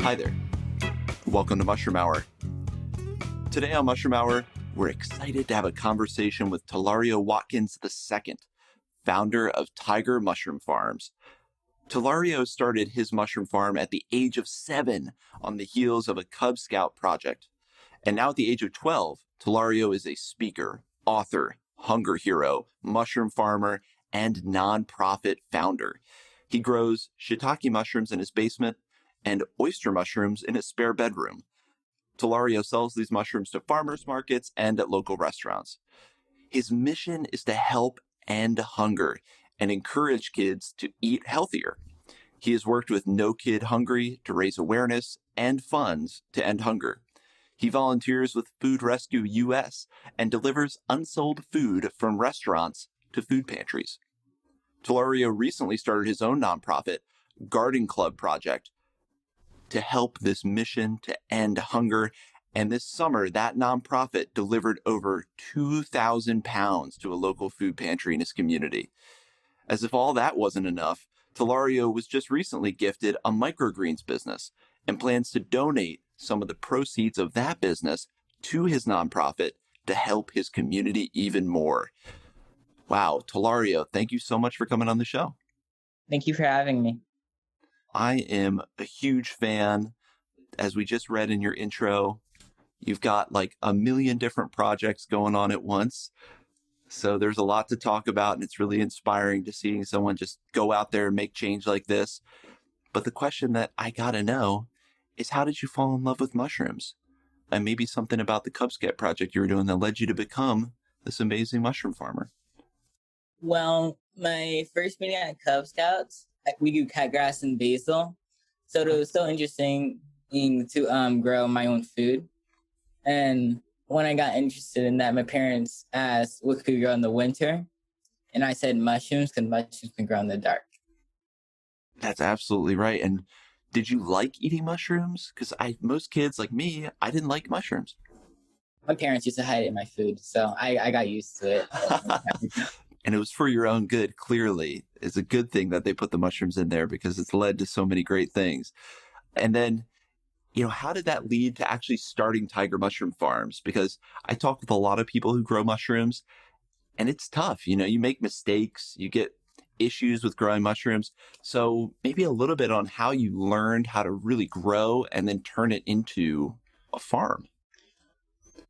Hi there. Welcome to Mushroom Hour. Today on Mushroom Hour, we're excited to have a conversation with Talario Watkins II, founder of Tiger Mushroom Farms. Talario started his mushroom farm at the age of 7 on the heels of a Cub Scout project. And now at the age of 12, Talario is a speaker, author, hunger hero, mushroom farmer, and nonprofit founder. He grows shiitake mushrooms in his basement and oyster mushrooms in his spare bedroom. Talario sells these mushrooms to farmers markets and at local restaurants. His mission is to help end hunger and encourage kids to eat healthier. He has worked with No Kid Hungry to raise awareness and funds to end hunger. He volunteers with Food Rescue US and delivers unsold food from restaurants to food pantries. Talario recently started his own nonprofit, Garden Club Project, to help this mission to end hunger. And this summer, that nonprofit delivered over 2,000 pounds to a local food pantry in his community. As if all that wasn't enough, Talario was just recently gifted a microgreens business and plans to donate some of the proceeds of that business to his nonprofit to help his community even more. Wow, Talario, thank you so much for coming on the show. Thank you for having me. I am a huge fan. As we just read in your intro, you've got like a million different projects going on at once. So there's a lot to talk about, and it's really inspiring to see someone just go out there and make change like this. But the question that I got to know is, how did you fall in love with mushrooms? And maybe something about the Cub Scout project you were doing that led you to become this amazing mushroom farmer. Well, my first meeting at Cub Scouts, we do cut grass and basil. So it was so interesting to grow my own food. And when I got interested in that, my parents asked what could grow in the winter. And I said mushrooms, because mushrooms can grow in the dark. That's absolutely right. And did you like eating mushrooms? Because most kids like me, I didn't like mushrooms. My parents used to hide it in my food, so I got used to it. And it was for your own good, clearly. It's a good thing that they put the mushrooms in there because it's led to so many great things. And then, how did that lead to actually starting Tiger Mushroom Farms? Because I talk with a lot of people who grow mushrooms, and it's tough. You make mistakes, you get issues with growing mushrooms. So maybe a little bit on how you learned how to really grow and then turn it into a farm.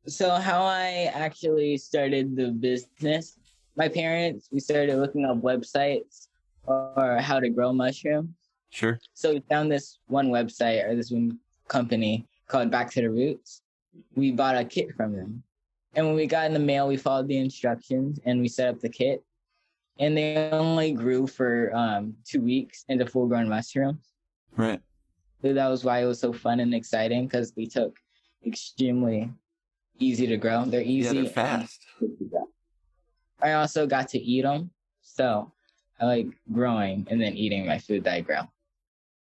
So how I actually started the business, my parents, we started looking up websites or how to grow mushrooms. Sure. So we found this one website or this one company called Back to the Roots. We bought a kit from them. And when we got in the mail, we followed the instructions and we set up the kit. And they only grew for 2 weeks into full-grown mushrooms. Right. So that was why it was so fun and exciting, because they took extremely easy to grow. They're easy. Yeah, they're fast. I also got to eat them. So I like growing and then eating my food that I grow.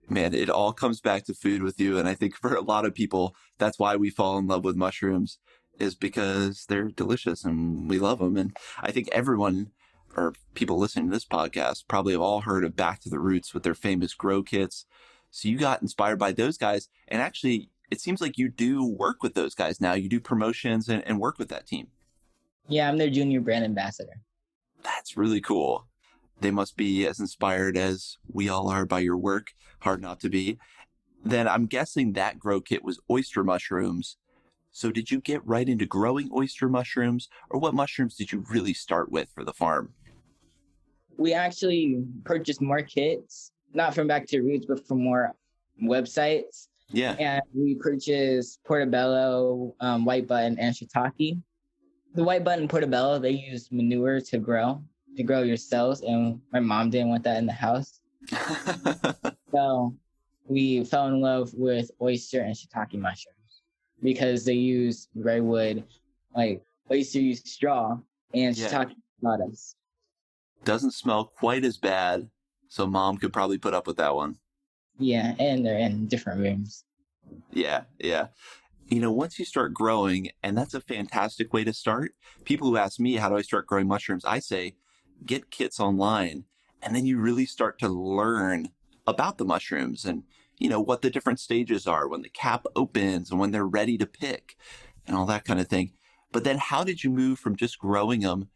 Man, it all comes back to food with you. And I think for a lot of people, that's why we fall in love with mushrooms, is because they're delicious and we love them. And I think everyone, or people listening to this podcast, probably have all heard of Back to the Roots with their famous grow kits. So you got inspired by those guys. And actually, it seems like you do work with those guys now. You do promotions and work with that team. Yeah, I'm their junior brand ambassador. That's really cool. They must be as inspired as we all are by your work. Hard not to be. Then I'm guessing that grow kit was oyster mushrooms. So did you get right into growing oyster mushrooms, or what mushrooms did you really start with for the farm? We actually purchased more kits, not from Back to the Roots, but from more websites. Yeah. And we purchased portobello, white button, and shiitake. The white button and portobello, they use manure to grow your cells, and my mom didn't want that in the house. So we fell in love with oyster and shiitake mushrooms because they use redwood, like oyster use straw, and shiitake sawdust. Doesn't smell quite as bad, so mom could probably put up with that one. Yeah, and they're in different rooms. Yeah. Once you start growing, and that's a fantastic way to start. People who ask me, how do I start growing mushrooms? I say, get kits online, and then you really start to learn about the mushrooms. And, what the different stages are when the cap opens and when they're ready to pick and all that kind of thing. But then how did you move from just growing them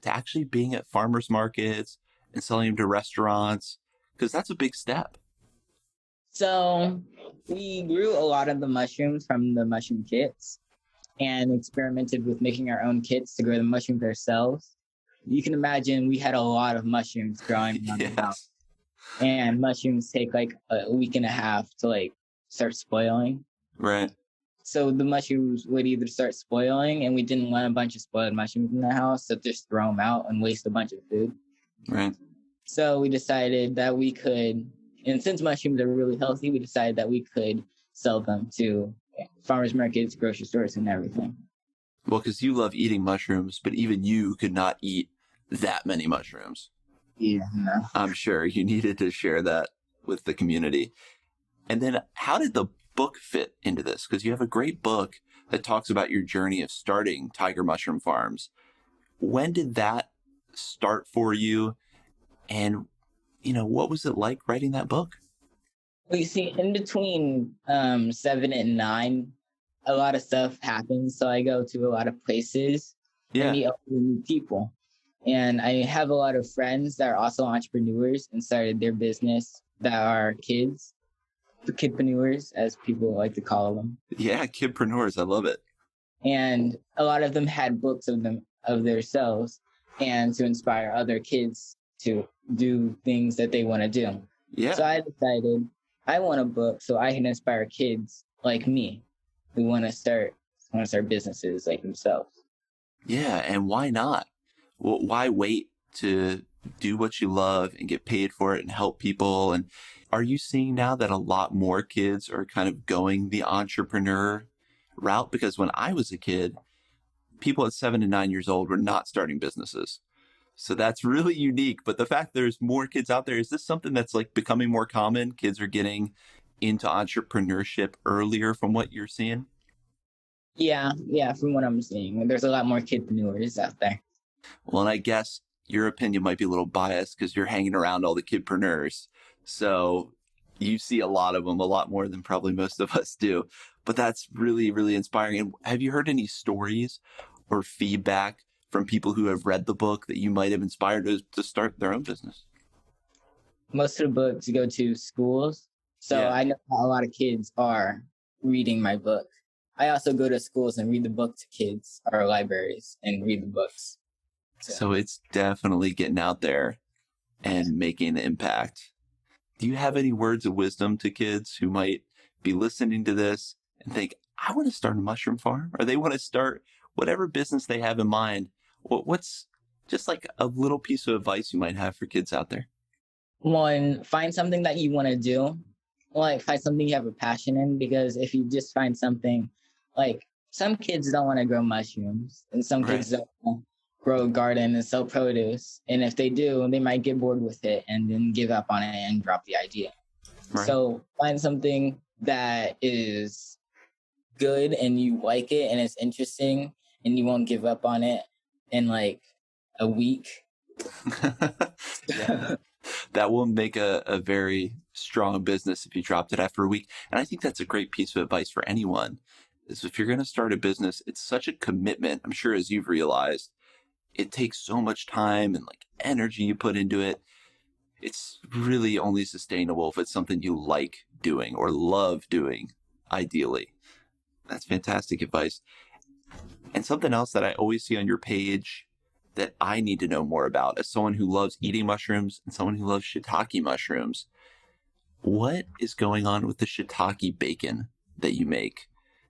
to actually being at farmers markets and selling them to restaurants? Because that's a big step. So we grew a lot of the mushrooms from the mushroom kits and experimented with making our own kits to grow the mushrooms ourselves. You can imagine we had a lot of mushrooms growing around the house. And mushrooms take like a week and a half to like start spoiling. Right. So the mushrooms would either start spoiling, and we didn't want a bunch of spoiled mushrooms in the house, so just throw them out and waste a bunch of food. Right. So we decided that we could, and since mushrooms are really healthy, we decided that we could sell them to farmers markets, grocery stores, and everything. Well, because you love eating mushrooms, but even you could not eat that many mushrooms. Yeah, no. I'm sure you needed to share that with the community. And then how did the book fit into this? Because you have a great book that talks about your journey of starting Tiger Mushroom Farms. When did that start for you? And, what was it like writing that book? Well, you see, in between 7 and 9, a lot of stuff happens. So I go to a lot of places and meet new people. And I have a lot of friends that are also entrepreneurs and started their business that are kids, kid-preneurs, as people like to call them. Yeah, kid-preneurs. I love it. And a lot of them had books of themselves and to inspire other kids to do things that they want to do. Yeah. So I decided I want a book so I can inspire kids like me who want to start businesses like themselves. Yeah, and why not? Well, why wait to do what you love and get paid for it and help people? And are you seeing now that a lot more kids are kind of going the entrepreneur route? Because when I was a kid, people at 7 and 9 years old were not starting businesses. So that's really unique. But the fact there's more kids out there, is this something that's like becoming more common? Kids are getting into entrepreneurship earlier from what you're seeing? Yeah, from what I'm seeing. There's a lot more kid-preneurs out there. Well, and I guess your opinion might be a little biased because you're hanging around all the kid-preneurs. So you see a lot of them, a lot more than probably most of us do. But that's really, really inspiring. And have you heard any stories or feedback from people who have read the book that you might have inspired to start their own business? Most of the books go to schools. So I know a lot of kids are reading my book. I also go to schools and read the book to kids, or libraries, and read the books. So it's definitely getting out there and making an impact. Do you have any words of wisdom to kids who might be listening to this and think, I want to start a mushroom farm, or they want to start whatever business they have in mind? What's just like a little piece of advice you might have for kids out there? One, find something that you want to do. Like, find something you have a passion in, because if you just find something, like, some kids don't want to grow mushrooms, and some kids don't want to grow a garden and sell produce. And if they do, they might get bored with it and then give up on it and drop the idea. Right. So find something that is good and you like it and it's interesting and you won't give up on it in like a week. That will make a very strong business if you dropped it after a week. And I think that's a great piece of advice for anyone, is if you're going to start a business, it's such a commitment. I'm sure, as you've realized, it takes so much time and like energy you put into it. It's really only sustainable if it's something you like doing or love doing, ideally. That's fantastic advice. And something else that I always see on your page that I need to know more about as someone who loves eating mushrooms and someone who loves shiitake mushrooms. What is going on with the shiitake bacon that you make?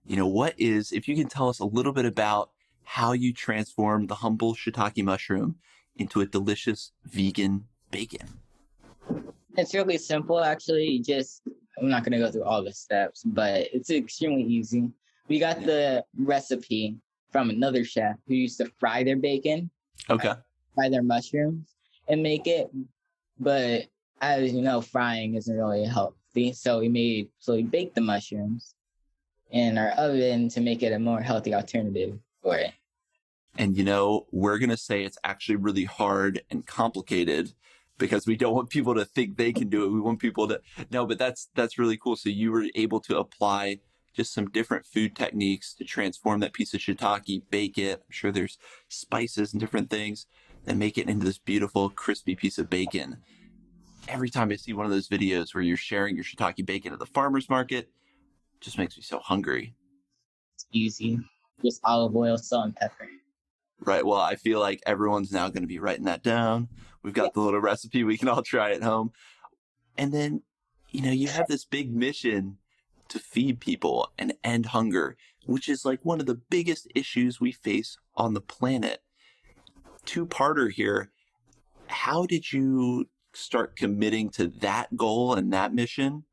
If you can tell us a little bit about how you transform the humble shiitake mushroom into a delicious vegan bacon. It's really simple, actually. I'm not going to go through all the steps, but it's extremely easy. We got the recipe from another chef who used to fry their bacon. Okay. Fry their mushrooms and make it. But as you know, frying isn't really healthy. So we baked the mushrooms in our oven to make it a more healthy alternative for it. And we're going to say it's actually really hard and complicated because we don't want people to think they can do it. We want people to no, but that's really cool. So you were able to apply just some different food techniques to transform that piece of shiitake, bake it. I'm sure there's spices and different things that make it into this beautiful, crispy piece of bacon. Every time I see one of those videos where you're sharing your shiitake bacon at the farmer's market, it just makes me so hungry. It's easy. Just olive oil, salt, and pepper. Right. Well, I feel like everyone's now going to be writing that down. We've got the little recipe. We can all try at home. And then, you have this big mission to feed people and end hunger, which is like one of the biggest issues we face on the planet. Two-parter here. How did you start committing to that goal and that mission?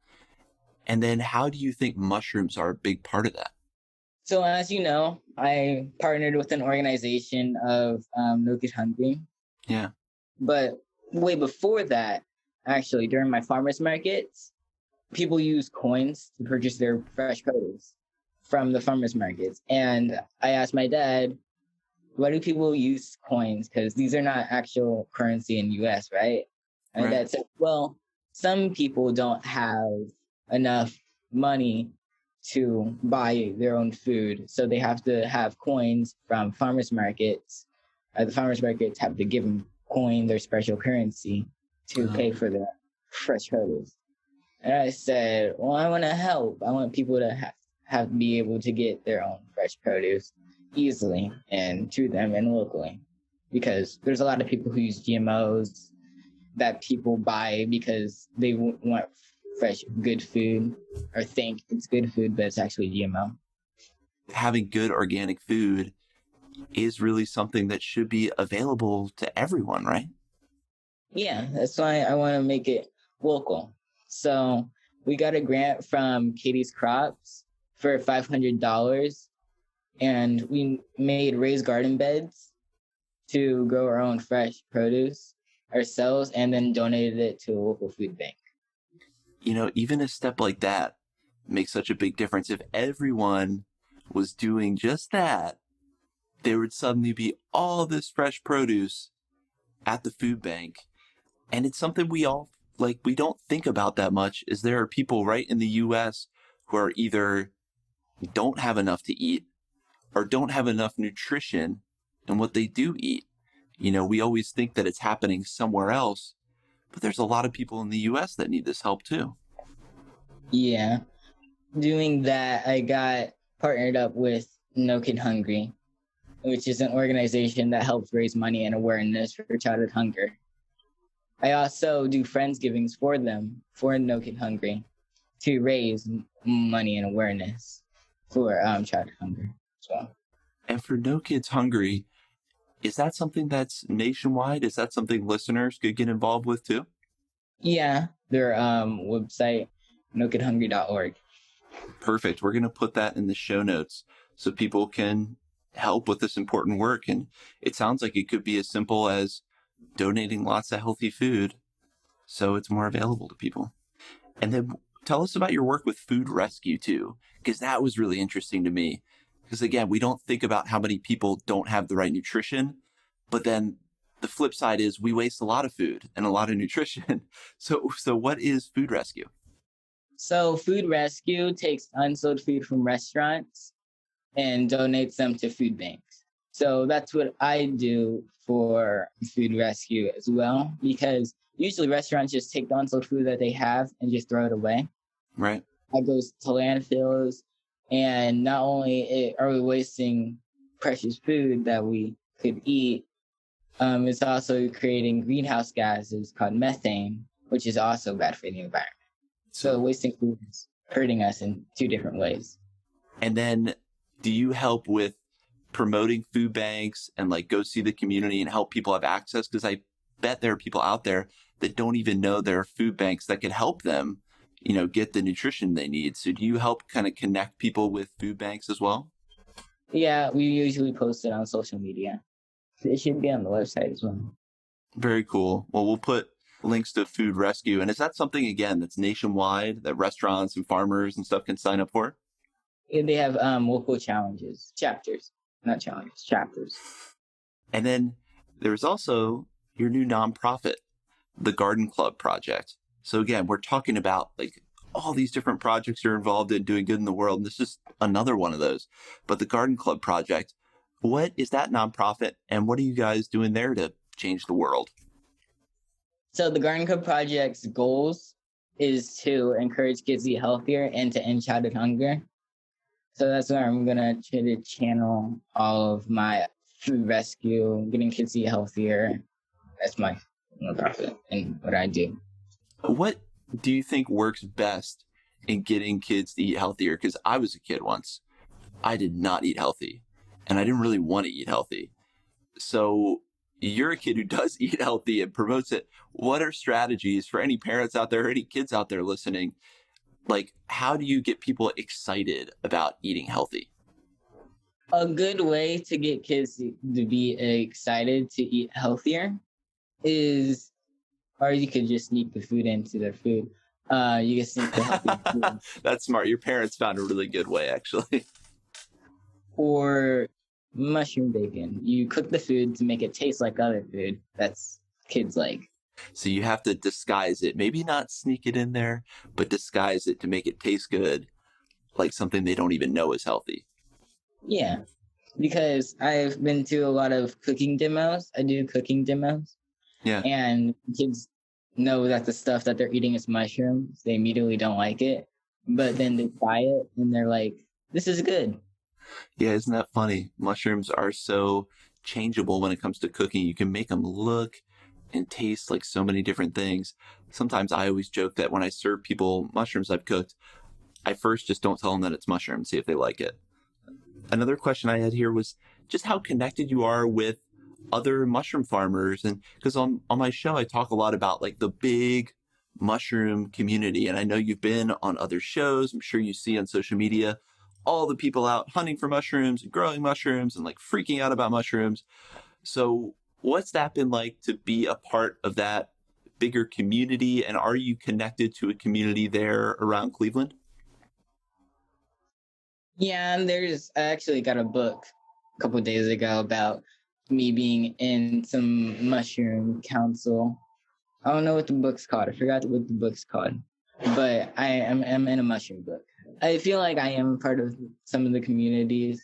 And then how do you think mushrooms are a big part of that? So as you know, I partnered with an organization of No Kid Hungry. Yeah. But way before that, actually, during my farmers markets, people use coins to purchase their fresh produce from the farmers markets. And I asked my dad, why do people use coins? Because these are not actual currency in US, right? And Right. Dad said, well, some people don't have enough money to buy their own food. So they have to have coins from farmers markets. The farmers markets have to give them coin, their special currency, to pay for the fresh produce. And I said, well, I want to help. I want people to have be able to get their own fresh produce easily and to them and locally. Because there's a lot of people who use GMOs that people buy because they want fresh, good food, or think it's good food, but it's actually GMO. Having good organic food is really something that should be available to everyone, right? Yeah, that's why I want to make it local. So we got a grant from Katie's Crops for $500, and we made raised garden beds to grow our own fresh produce ourselves and then donated it to a local food bank. Even a step like that makes such a big difference. If everyone was doing just that, there would suddenly be all this fresh produce at the food bank. And it's something we don't think about that much, is there are people right in the US who are either don't have enough to eat or don't have enough nutrition in what they do eat. We always think that it's happening somewhere else, but there's a lot of people in the US that need this help too. Yeah. Doing that, I got partnered up with No Kid Hungry, which is an organization that helps raise money and awareness for childhood hunger. I also do Friendsgivings for them, for No Kid Hungry, to raise money and awareness for childhood hunger as well. And for No Kids Hungry, is that something that's nationwide? Is that something listeners could get involved with too? Yeah, their website, nokidhungry.org. Perfect. We're going to put that in the show notes so people can help with this important work. And it sounds like it could be as simple as donating lots of healthy food so it's more available to people. And then tell us about your work with food rescue too, because that was really interesting to me. Because again, we don't think about how many people don't have the right nutrition, but then the flip side is we waste a lot of food and a lot of nutrition. So what is food rescue? So food rescue takes unsold food from restaurants and donates them to food banks. So that's what I do for food rescue as well, because usually restaurants just take the unsold food that they have and just throw it away. Right. That goes to landfills. And not only are we wasting precious food that we could eat, it's also creating greenhouse gases called methane, which is also bad for the environment. So wasting food is hurting us in two different ways. And then do you help with promoting food banks and go see the community and help people have access? Because I bet there are people out there that don't even know there are food banks that could help them, get the nutrition they need. So do you help kind of connect people with food banks as well? Yeah, we usually post it on social media. It should be on the website as well. Very cool. Well, we'll put links to food rescue. And is that something, again, that's nationwide that restaurants and farmers and stuff can sign up for? Yeah, they have local chapters. And then there's also your new nonprofit, the Garden Club project. So again, we're talking about like all these different projects you're involved in doing good in the world. And this is another one of those. But the Garden Club project, what is that nonprofit and what are you guys doing there to change the world? So the Garden Club Project's goals is to encourage kids to eat healthier and to end childhood hunger. So that's where I'm going to try to channel all of my food rescue, getting kids to eat healthier. That's my nonprofit and what I do. What do you think works best in getting kids to eat healthier? Because I was a kid once. I did not eat healthy, and I didn't really want to eat healthy. So you're a kid who does eat healthy and promotes it. What are strategies for any parents out there, any kids out there listening? Like, how do you get people excited about eating healthy? A good way to get kids to be excited to eat healthier is, or you could just sneak the food into their food. You can sneak the healthy food. That's smart. Your parents found a really good way, actually. Or mushroom bacon. You cook the food to make it taste like other food. That's kids like. So you have to disguise it. Maybe not sneak it in there, but disguise it to make it taste good, like something they don't even know is healthy. Yeah, because I've been to a lot of cooking demos. I do cooking demos. Yeah. And kids know that the stuff that they're eating is mushrooms. They immediately don't like it. But then they try it and they're like, this is good. Yeah, isn't that funny? Mushrooms are so changeable when it comes to cooking. You can make them look and taste like so many different things. Sometimes I always joke that when I serve people mushrooms I've cooked, I first just don't tell them that it's mushroom, see if they like it. Another question I had here was just how connected you are with other mushroom farmers. And because on my show, I talk a lot about like the big mushroom community. And I know you've been on other shows. I'm sure you see on social media all the people out hunting for mushrooms and growing mushrooms and like freaking out about mushrooms. So what's that been like to be a part of that bigger community? And are you connected to a community there around Cleveland? Yeah, and I actually got a book a couple of days ago about me being in some mushroom council. I don't know what the book's called. I forgot what the book's called. But I'm in a mushroom book. I feel like I am part of some of the communities.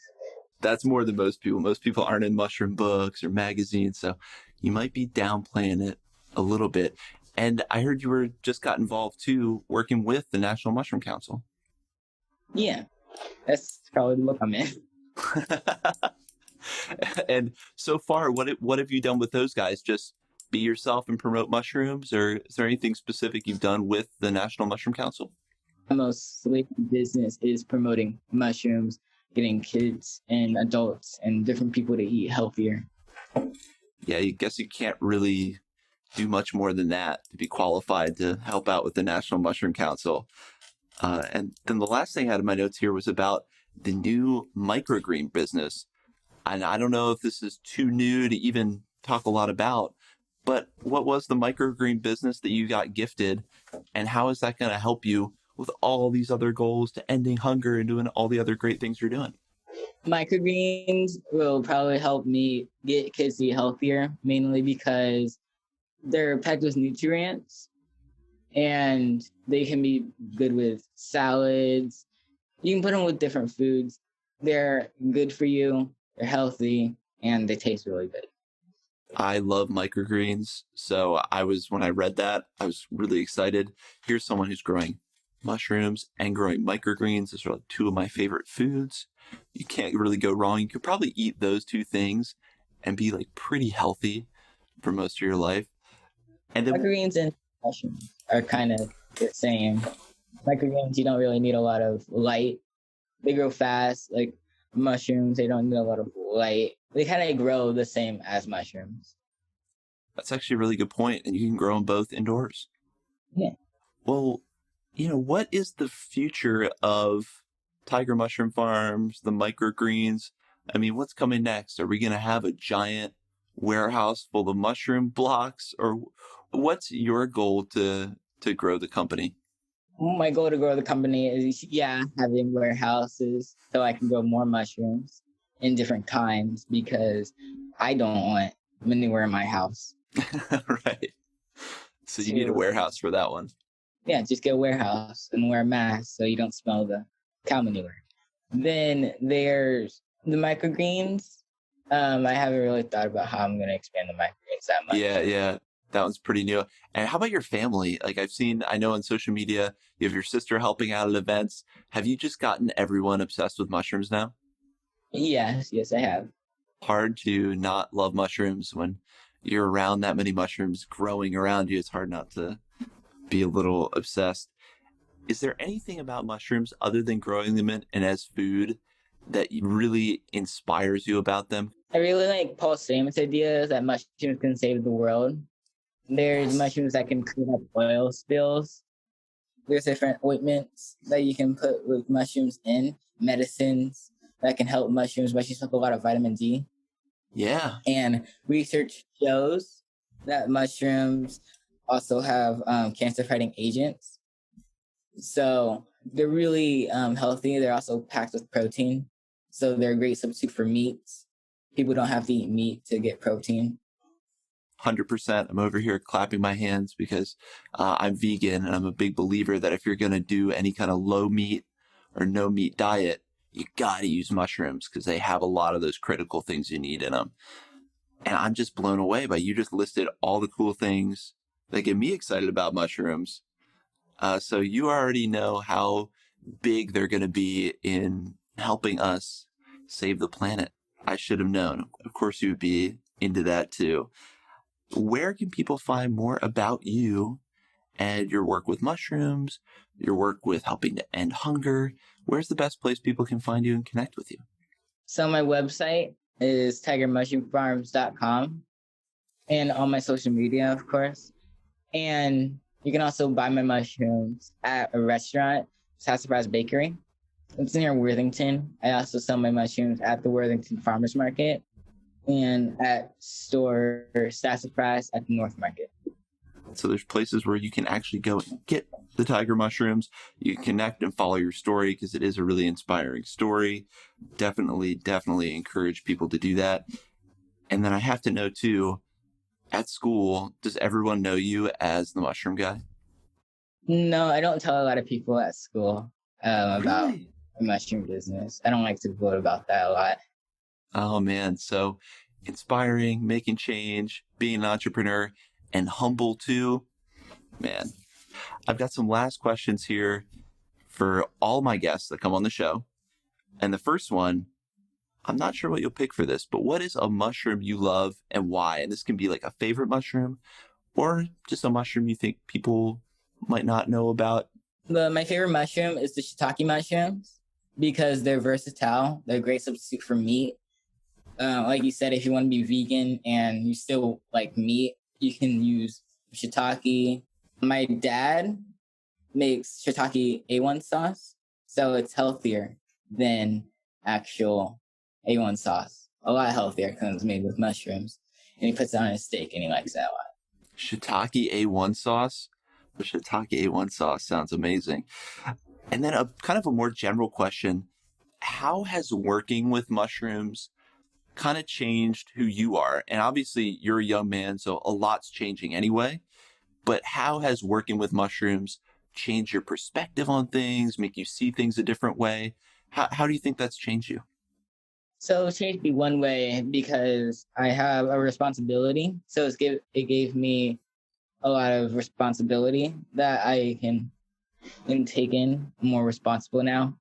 That's more than most people. Most people aren't in mushroom books or magazines, so you might be downplaying it a little bit. And I heard you were just got involved too, working with the National Mushroom Council. Yeah, that's probably the book I'm in. And so far, what have you done with those guys? Just be yourself and promote mushrooms, or is there anything specific you've done with the National Mushroom Council? My most sleepy business is promoting mushrooms, getting kids and adults and different people to eat healthier. Yeah, I guess you can't really do much more than that to be qualified to help out with the National Mushroom Council. And then the last thing I had in my notes here was about the new microgreen business. And I don't know if this is too new to even talk a lot about, but what was the microgreen business that you got gifted, and how is that going to help you with all these other goals to ending hunger and doing all the other great things you're doing? Microgreens will probably help me get kids to eat healthier, mainly because they're packed with nutrients and they can be good with salads. You can put them with different foods. They're good for you, they're healthy, and they taste really good. I love microgreens. So when I read that, I was really excited. Here's someone who's growing mushrooms and growing microgreens. Those are like two of my favorite foods. You can't really go wrong. You could probably eat those two things and be like pretty healthy for most of your life. And then Microgreens and mushrooms are kind of the same. Microgreens, you don't really need a lot of light. They grow fast. Like mushrooms, they don't need a lot of light. They kind of grow the same as mushrooms. That's actually a really good point. And you can grow them both indoors. Yeah. Well, what is the future of Tiger Mushroom Farms, the microgreens? I mean, what's coming next? Are we going to have a giant warehouse full of mushroom blocks, or what's your goal to grow the company? My goal to grow the company is, having warehouses so I can grow more mushrooms in different kinds, because I don't want manure in my house. Right. So you need a warehouse for that one. Yeah, just get a warehouse and wear a mask so you don't smell the cow manure. Then there's the microgreens. I haven't really thought about how I'm going to expand the microgreens that much. Yeah. That one's pretty new. And how about your family? Like I know on social media, you have your sister helping out at events. Have you just gotten everyone obsessed with mushrooms now? Yes, I have. Hard to not love mushrooms when you're around that many mushrooms growing around you. It's hard not to be a little obsessed. Is there anything about mushrooms other than growing them and as food that really inspires you about them? I really like Paul Stamets' idea that mushrooms can save the world. There's mushrooms that can clean up oil spills. There's different ointments that you can put with mushrooms in, medicines that can help mushrooms. Mushrooms have a lot of vitamin D. Yeah. And research shows that mushrooms also have cancer-fighting agents. So they're really healthy. They're also packed with protein. So they're a great substitute for meats. People don't have to eat meat to get protein. 100%. I'm over here clapping my hands because I'm vegan, and I'm a big believer that if you're going to do any kind of low meat or no meat diet, you got to use mushrooms because they have a lot of those critical things you need in them. And I'm just blown away by you just listed all the cool things that get me excited about mushrooms. So you already know how big they're going to be in helping us save the planet. I should have known. Of course, you would be into that too. Where can people find more about you and your work with mushrooms, your work with helping to end hunger? Where's the best place people can find you and connect with you? So my website is tigermushroomfarms.com and on my social media, of course. And you can also buy my mushrooms at a restaurant, Sassafras Bakery. It's near Worthington. I also sell my mushrooms at the Worthington Farmers Market and at store Sassafras at the North Market. So there's places where you can actually go and get the tiger mushrooms. You can connect and follow your story because it is a really inspiring story. Definitely encourage people to do that. And then I have to know too, at school, does everyone know you as the mushroom guy? No, I don't tell a lot of people at school about Really? the mushroom business. I don't like to gloat about that a lot. Oh man, so inspiring, making change, being an entrepreneur, and humble too. Man, I've got some last questions here for all my guests that come on the show. And the first one, I'm not sure what you'll pick for this, but what is a mushroom you love and why? And this can be like a favorite mushroom or just a mushroom you think people might not know about. My favorite mushroom is the shiitake mushrooms because they're versatile. They're a great substitute for meat. Like you said, if you want to be vegan and you still like meat, you can use shiitake. My dad makes shiitake A1 sauce, so it's healthier than actual A1 sauce. A lot healthier because it's made with mushrooms. And he puts it on his steak and he likes that a lot. Shiitake A1 sauce? The Shiitake A1 sauce sounds amazing. And then a kind of a more general question. How has working with mushrooms kind of changed who you are? And obviously you're a young man, so a lot's changing anyway. But how has working with mushrooms changed your perspective on things, make you see things a different way? How do you think that's changed you? So it changed me one way because I have a responsibility. So it gave me a lot of responsibility that I can take in. I'm more responsible now.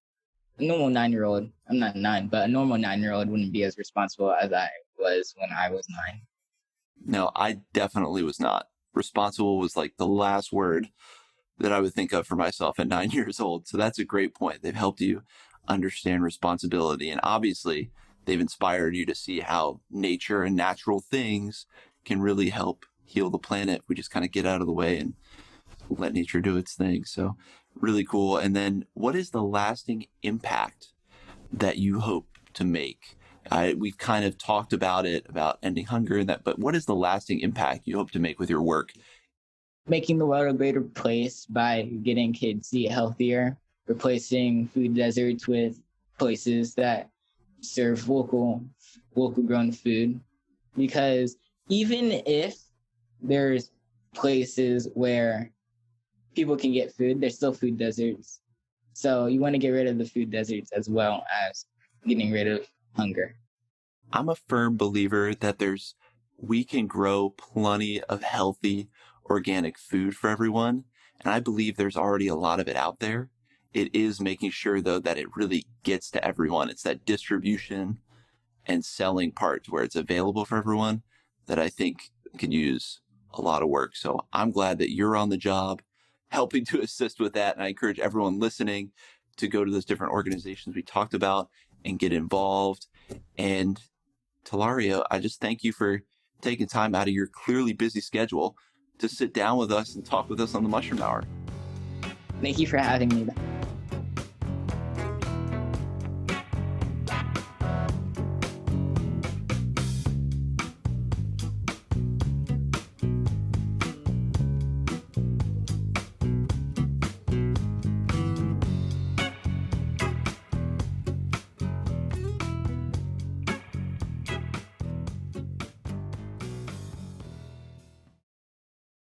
A normal 9-year-old, I'm not 9, but a normal 9-year-old wouldn't be as responsible as I was when I was 9. No, I definitely was not. Responsible was like the last word that I would think of for myself at 9 years old. So that's a great point. They've helped you understand responsibility. And obviously, they've inspired you to see how nature and natural things can really help heal the planet. We just kind of get out of the way and let nature do its thing. So really cool. And then what is the lasting impact that you hope to make? We've kind of talked about it, about ending hunger and that, but what is the lasting impact you hope to make with your work? Making the world a greater place by getting kids to eat healthier, replacing food deserts with places that serve local grown food. Because even if there's places where people can get food. There's still food deserts. So you want to get rid of the food deserts as well as getting rid of hunger. I'm a firm believer that we can grow plenty of healthy organic food for everyone. And I believe there's already a lot of it out there. It is making sure, though, that it really gets to everyone. It's that distribution and selling part where it's available for everyone that I think can use a lot of work. So I'm glad that you're on the job helping to assist with that. And I encourage everyone listening to go to those different organizations we talked about and get involved. And Talaria, I just thank you for taking time out of your clearly busy schedule to sit down with us and talk with us on the Mushroom Hour. Thank you for having me.